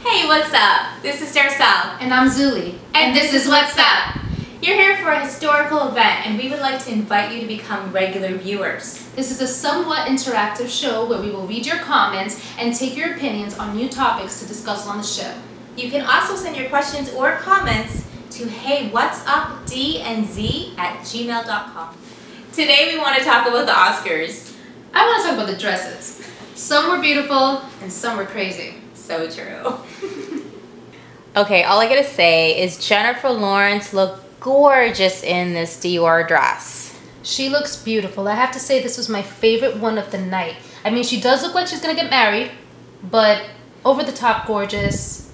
Hey, what's up? This is Darcell. And I'm Zuly. And this is What's Up. You're here for a historical event, and we would like to invite you to become regular viewers. This is a somewhat interactive show where we will read your comments and take your opinions on new topics to discuss on the show. You can also send your questions or comments to heywhatsupdandz@gmail.com. Today we want to talk about the Oscars. I want to talk about the dresses. Some were beautiful and some were crazy. So true. Okay, all I gotta say is Jennifer Lawrence looked gorgeous in this Dior dress. She looks beautiful. I have to say this was my favorite one of the night. I mean, she does look like she's gonna get married, but over the top gorgeous.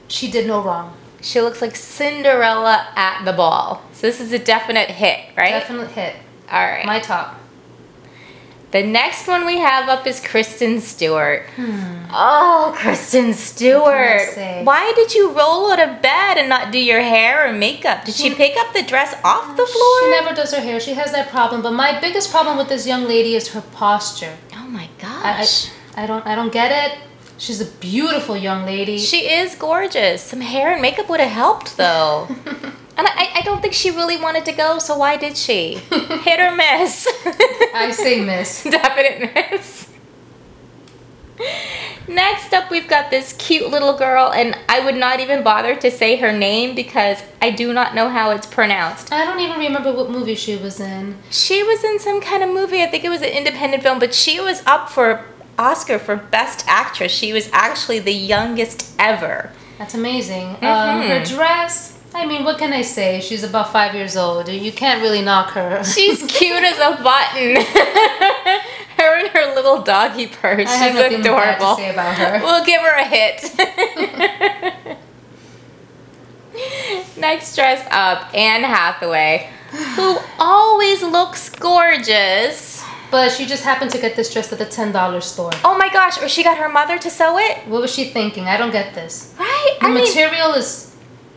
She did no wrong. She looks like Cinderella at the ball. So this is a definite hit, right? Definite hit. All right. My top. The next one we have up is Kristen Stewart. Oh, Kristen Stewart. Why did you roll out of bed and not do your hair or makeup? Did she pick up the dress off the floor? She never does her hair. She has that problem. But my biggest problem with this young lady is her posture. Oh my gosh. I don't get it. She's a beautiful young lady. She is gorgeous. Some hair and makeup would have helped though. And I don't think she really wanted to go, so why did she? Hit or miss? I say miss. Definite miss. Next up, we've got this cute little girl, and I would not even bother to say her name because I do not know how it's pronounced. I don't even remember what movie she was in. She was in some kind of movie. I think it was an independent film, but she was up for Oscar for Best Actress. She was actually the youngest ever. That's amazing. Her dress... I mean, what can I say? She's about 5 years old. You can't really knock her. She's cute as a button. Her and her little doggy purse. She's adorable. To say about her. We'll give her a hit. Next dress up, Anne Hathaway, who always looks gorgeous. But she just happened to get this dress at the $10 store. Oh my gosh, or she got her mother to sew it? What was she thinking? I don't get this. Right? The material is...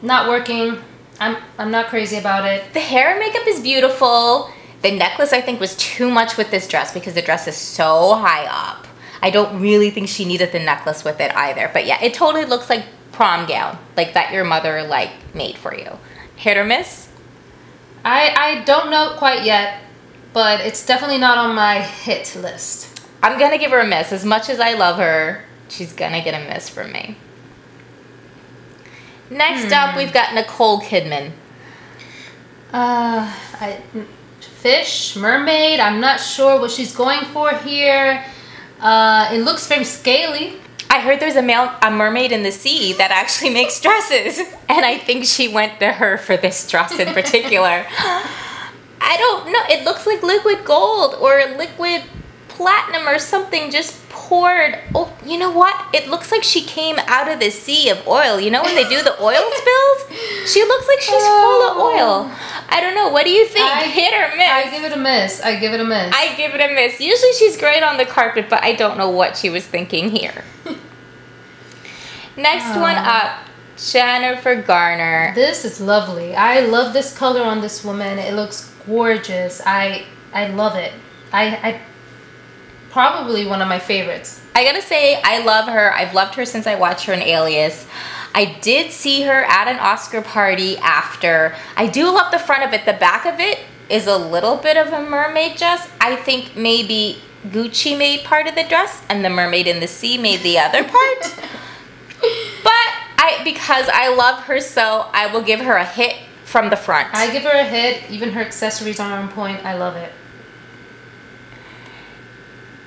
not working. I'm not crazy about it. The hair and makeup is beautiful. The necklace I think was too much with this dress because the dress is so high up. I don't really think she needed the necklace with it either. But yeah, it totally looks like prom gown, like that your mother made for you. Hit or miss? I don't know quite yet, but it's definitely not on my hit list. I'm gonna give her a miss. As much as I love her, she's gonna get a miss from me. Next up, we've got Nicole Kidman. Fish, mermaid, I'm not sure what she's going for here. It looks very scaly. I heard there's a mermaid in the sea that actually makes dresses. And I think she went to her for this dress in particular. I don't know. It looks like liquid gold or liquid platinum or something just poured. Oh, you know what? It looks like she came out of the sea of oil. You know when they do the oil spills? She looks like she's full of oil. I don't know. What do you think? Hit or miss? I give it a miss. I give it a miss. I give it a miss. Usually she's great on the carpet, but I don't know what she was thinking here. Next one up, Jennifer Garner. This is lovely. I love this color on this woman. It looks gorgeous. I love it. I probably one of my favorites. I gotta say, I love her. I've loved her since I watched her in Alias. I did see her at an Oscar party after. I do love the front of it. The back of it is a little bit of a mermaid dress. I think maybe Gucci made part of the dress and the mermaid in the sea made the other part. But because I love her so, I will give her a hit from the front. I give her a hit. Even her accessories are on point. I love it.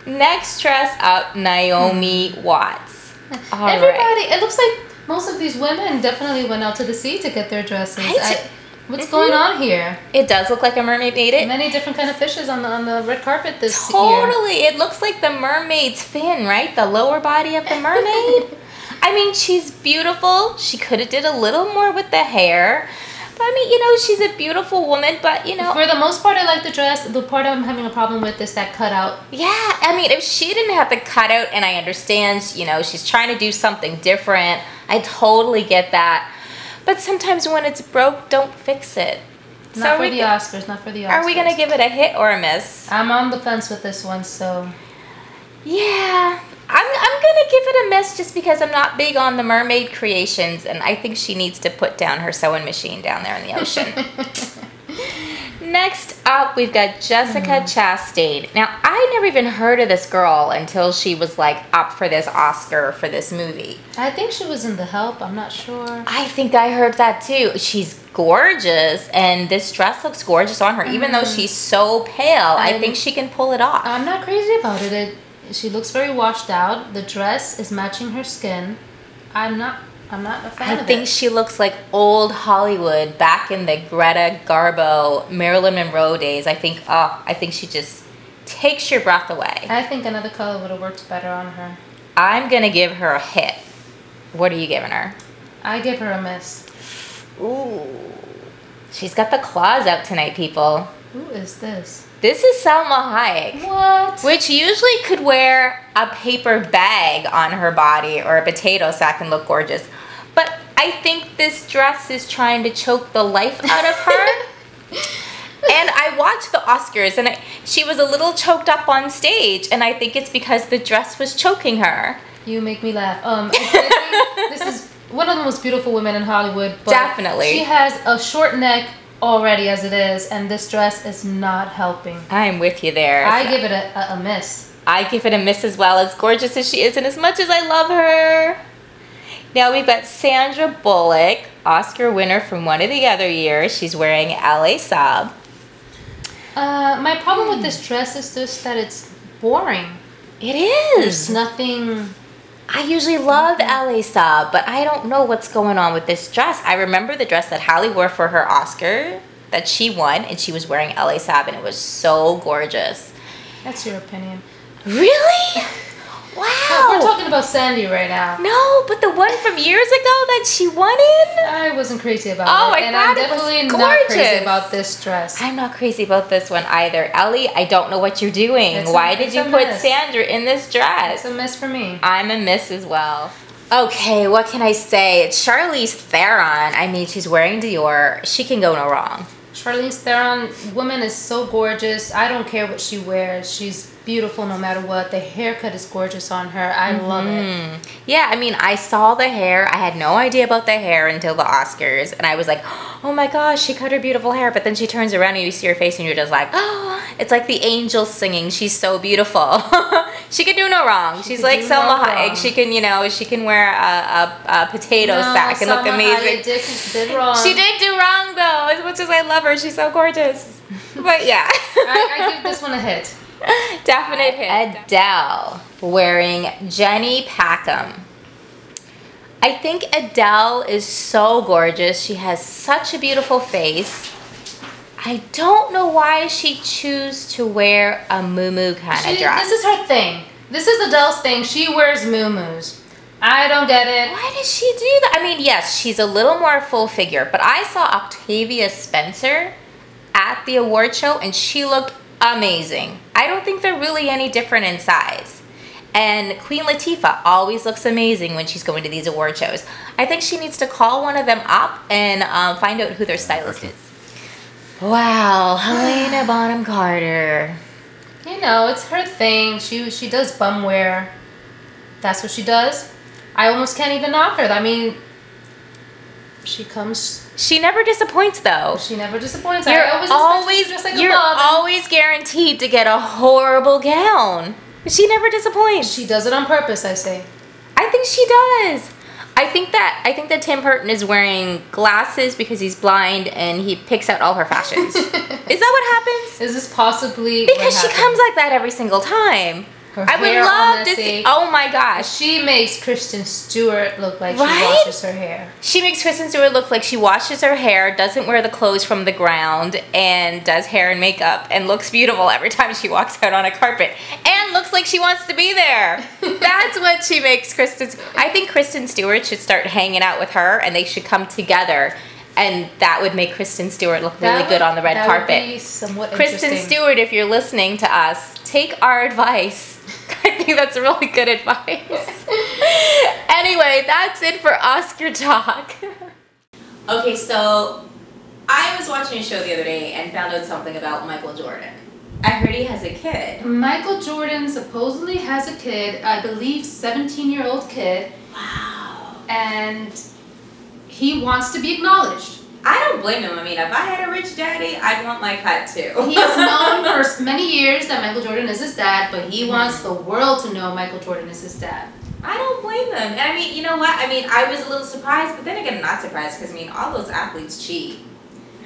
Next dress up, Naomi Watts. Everybody, it looks like most of these women definitely went out to the sea to get their dresses. What's going on here? It does look like a mermaid made it. Many different kind of fishes on the red carpet this year. Totally. It looks like the mermaid's fin, right? The lower body of the mermaid. I mean, she's beautiful. She could have did a little more with the hair. But I mean, you know, she's a beautiful woman, but you know. For the most part, I like the dress. The part I'm having a problem with is that cutout. Yeah, I mean, if she didn't have the cutout, and I understand, you know, she's trying to do something different. I totally get that. But sometimes when it's broke, don't fix it. Not for the Oscars, not for the Oscars. Are we going to give it a hit or a miss? I'm on the fence with this one, so. Yeah, I'm going to give it a miss just because I'm not big on the mermaid creations, and I think she needs to put down her sewing machine down there in the ocean. Next up, we've got Jessica Chastain. Now, I never even heard of this girl until she was like up for this Oscar for this movie. I think she was in The Help. I'm not sure. I think I heard that too. She's gorgeous, and this dress looks gorgeous on her. Even though she's so pale, I think she can pull it off. I'm not crazy about it. She looks very washed out. The dress is matching her skin. I'm not a fan of it. I think she looks like old Hollywood back in the Greta Garbo, Marilyn Monroe days. I think she just takes your breath away. I think another color would have worked better on her. I'm going to give her a hit. What are you giving her? I give her a miss. Ooh. She's got the claws out tonight, people. Who is this? This is Salma Hayek. What? Which usually could wear a paper bag on her body or a potato sack and look gorgeous. But I think this dress is trying to choke the life out of her. And I watched the Oscars, and she was a little choked up on stage, and I think it's because the dress was choking her. You make me laugh. I think this is one of the most beautiful women in Hollywood. But definitely. She has a short neck already as it is, and this dress is not helping. I'm with you there. I give it a miss. I give it a miss as well, as gorgeous as she is and as much as I love her. Now we've got Sandra Bullock, Oscar winner from one of the other years. She's wearing LA Sub. My problem with this dress is just that it's boring. It is. There's nothing... I usually love LA Sub, but I don't know what's going on with this dress. I remember the dress that Halle wore for her Oscar that she won, and she was wearing LA Sub, and it was so gorgeous. That's your opinion. Really? Wow. We're talking about Sandy right now. No, but the one from years ago that she won in? I wasn't crazy about it. And I'm definitely not crazy about this dress. I'm not crazy about this one either. Ellie, I don't know what you're doing. Why did you put Sandra in this dress? It's a miss for me. I'm a miss as well. Okay, what can I say? It's Charlize Theron. I mean, she's wearing Dior. She can go no wrong. Charlize Theron, woman is so gorgeous. I don't care what she wears. She's beautiful no matter what. The haircut is gorgeous on her. I love it. Yeah, I mean, I saw the hair. I had no idea about the hair until the Oscars, and I was like, oh my gosh, she cut her beautiful hair. But then she turns around and you see her face and you're just like, oh, it's like the angels singing. She's so beautiful. She can do no wrong. She's like Salma Hayek. She can, she can wear a potato sack and look amazing. Did wrong. She did do wrong though. As much as I love her, she's so gorgeous. But yeah. I give this one a hit. Definite hit. Adele wearing Jenny Packham. I think Adele is so gorgeous. She has such a beautiful face. I don't know why she chose to wear a muumuu kind of dress. This is her thing. This is Adele's thing. She wears muumuus. I don't get it. Why does she do that? I mean, yes, she's a little more full figure, but I saw Octavia Spencer at the award show and she looked amazing. I don't think they're really any different in size. And Queen Latifah always looks amazing when she's going to these award shows. I think she needs to call one of them up and find out who their stylist is. Wow, Helena Bonham Carter. It's her thing. She does bum wear. That's what she does. I almost can't even knock her. I mean, she never disappoints though. She never disappoints. You're always guaranteed to get a horrible gown. She never disappoints. She does it on purpose, I say. I think she does. I think that Tim Burton is wearing glasses because he's blind and he picks out all her fashions. Is that what happens? Is this possibly because she comes like that every single time? I would love to see. Oh my gosh. She makes Kristen Stewart look like she washes her hair. She makes Kristen Stewart look like she washes her hair, doesn't wear the clothes from the ground, and does hair and makeup, and looks beautiful every time she walks out on a carpet, and looks like she wants to be there. That's what she makes Kristen. I think Kristen Stewart should start hanging out with her, and they should come together. And that would make Kristen Stewart look really good on the red carpet. That would be somewhat Kristen Stewart, if you're listening to us, take our advice. I think that's really good advice. Anyway, that's it for Oscar talk. Okay, so I was watching a show the other day and found out something about Michael Jordan. I heard he has a kid. Michael Jordan supposedly has a kid, I believe 17-year-old kid. Wow. And he wants to be acknowledged. I don't blame him. I mean, if I had a rich daddy, I'd want my cut too. He's known for many years that Michael Jordan is his dad, but he wants the world to know Michael Jordan is his dad. I don't blame him. And I mean, you know what? I mean, I was a little surprised, but then again, not surprised because I mean, all those athletes cheat.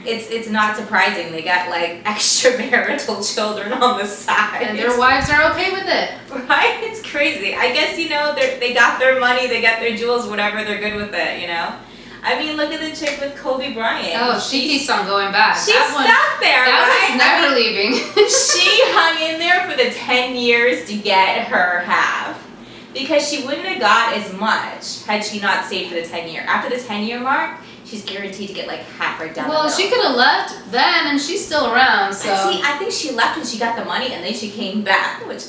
It's not surprising they got like extramarital children on the side. And their wives are okay with it. Right? It's crazy. I guess, you know, they got their money, they got their jewels, whatever, they're good with it, you know? I mean, look at the chick with Kobe Bryant. Oh, she keeps on going back. She's stuck there, right? Never leaving. She hung in there for the 10 years to get her half. Because she wouldn't have got as much had she not stayed for the 10-year. After the 10-year mark, she's guaranteed to get like half right down the middle. Well, she could have left then, and she's still around. So see, I think she left when she got the money, and then she came back. Which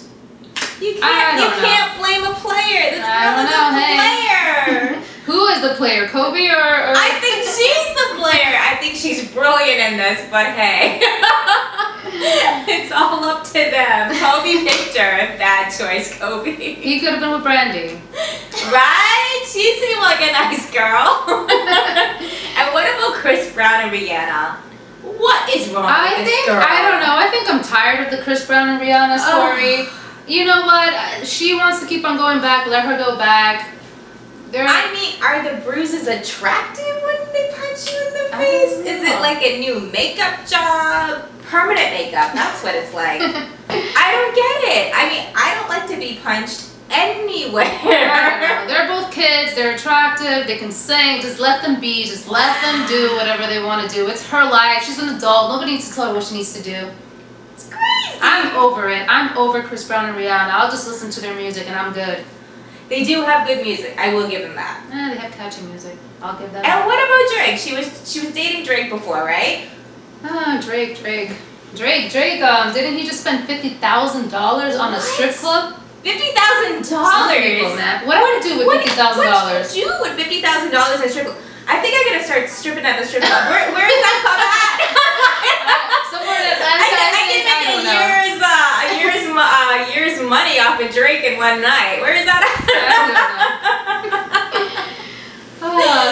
you can't blame a player. This girl is a player. Who is the player, Kobe or? I think she's the player. I think she's brilliant in this, but hey, it's all up to them. Kobe picked her. Bad choice, Kobe. He could have been with Brandy. Right? She seemed like a nice girl. And what about Chris Brown and Rihanna? What is wrong with this girl? I don't know. I think I'm tired of the Chris Brown and Rihanna story. Oh. You know what? She wants to keep on going back. Let her go back. I mean, are the bruises attractive when they punch you in the face? Is it like a new makeup job? Permanent makeup, that's what it's like. I don't get it. I mean, I don't like to be punched anywhere. I don't know. They're both kids. They're attractive. They can sing. Just let them be. Just let them do whatever they want to do. It's her life. She's an adult. Nobody needs to tell her what she needs to do. It's crazy. I'm over it. I'm over Chris Brown and Rihanna. I'll just listen to their music and I'm good. They do have good music. I will give them that. They have catchy music. I'll give them. And what about Drake? She was dating Drake before, right? Drake. Didn't he just spend $50,000 on a strip club? $50,000. What do I do with $50,000? What do you do with $50,000 at a strip club? I think I gotta start stripping at the strip club. Where is that club at? Somewhere in Atlanta. I can make a year's money off of Drake in one night. Where is that at?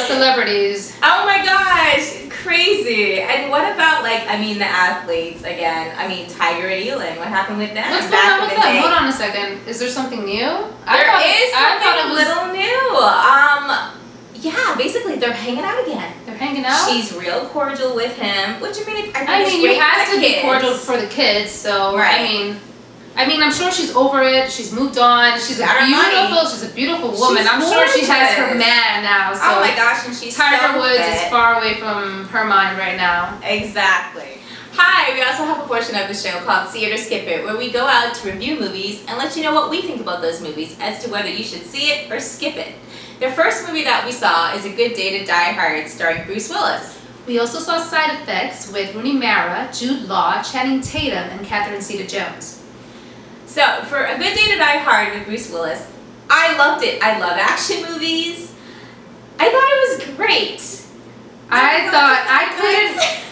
Celebrities. Oh my gosh, crazy. And what about the athletes again? I mean, Tiger and Elin. What happened with them? What's going on with them? Hold on a second. Is there something new? There is something a little new. Yeah, basically they're hanging out again. They're hanging out? She's real cordial with him, which I mean you have to be cordial for the kids, so right. I mean I'm sure she's over it, she's moved on, she's a beautiful woman. I'm sure she has her man now. So oh my gosh, and she's Tiger Woods is far away from her mind right now. Exactly. Hi, we also have a portion of the show called See It or Skip It, where we go out to review movies and let you know what we think about those movies as to whether you should see it or skip it. The first movie that we saw is A Good Day to Die Hard, starring Bruce Willis. We also saw Side Effects with Rooney Mara, Jude Law, Channing Tatum, and Catherine Zeta-Jones. So, for A Good Day to Die Hard with Bruce Willis, I loved it. I love action movies. I thought it was great.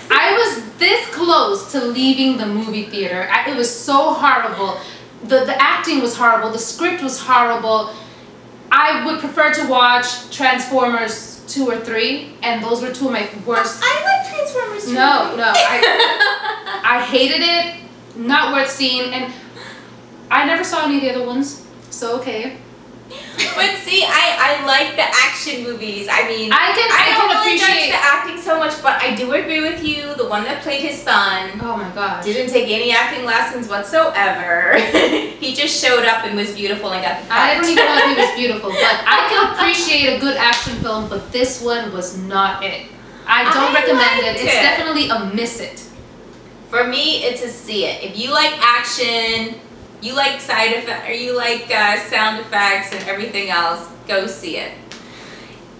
I was this close to leaving the movie theater. It was so horrible. The acting was horrible. The script was horrible. I would prefer to watch Transformers 2 or 3, and those were two of my worst. I like Transformers 2. No, I hated it. Not worth seeing, and I never saw any of the other ones, so okay. But see, I like the action movies. I mean, I can appreciate the acting so much, but I do agree with you. The one that played his son, oh my gosh, didn't take any acting lessons whatsoever. He just showed up and was beautiful and got the part. I don't even know if he was beautiful, but I can appreciate a good action film, but this one was not it. I don't recommend it. It's definitely a miss it. For me, it's a see it. If you like action, you like side effects, or you like sound effects and everything else, go see it.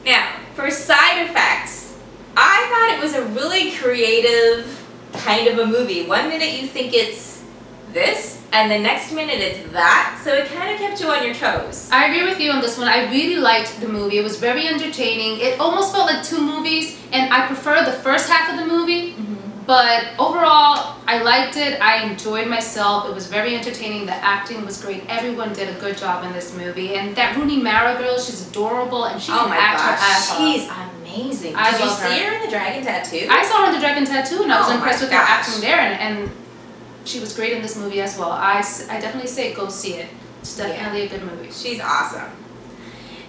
Now, for side effects, I thought it was a really creative kind of a movie. One minute you think it's this, and the next minute it's that, so it kind of kept you on your toes. I agree with you on this one. I really liked the movie. It was very entertaining. It almost felt like two movies, and I prefer the first half of the movie. But overall, I liked it. I enjoyed myself. It was very entertaining. The acting was great. Everyone did a good job in this movie. And that Rooney Mara girl, she's adorable, and she can act her ass off. She's amazing. Did you see her in the Dragon Tattoo? I saw her in the Dragon Tattoo, and I was impressed with her gosh. acting there. And she was great in this movie as well. I definitely say go see it. It's definitely a good movie. She's awesome.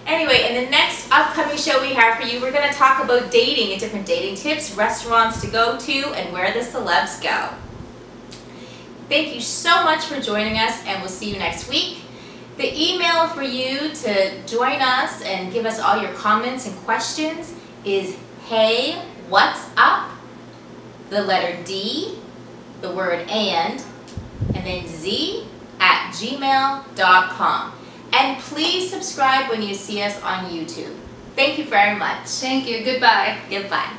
Anyway, in the next upcoming show we have for you, we're going to talk about dating and different dating tips, restaurants to go to, and where the celebs go. Thank you so much for joining us, and we'll see you next week. The email for you to join us and give us all your comments and questions is hey, what's up? The letter D, the word and then Z at gmail.com. And please subscribe when you see us on YouTube. Thank you very much. Thank you. Goodbye. Goodbye.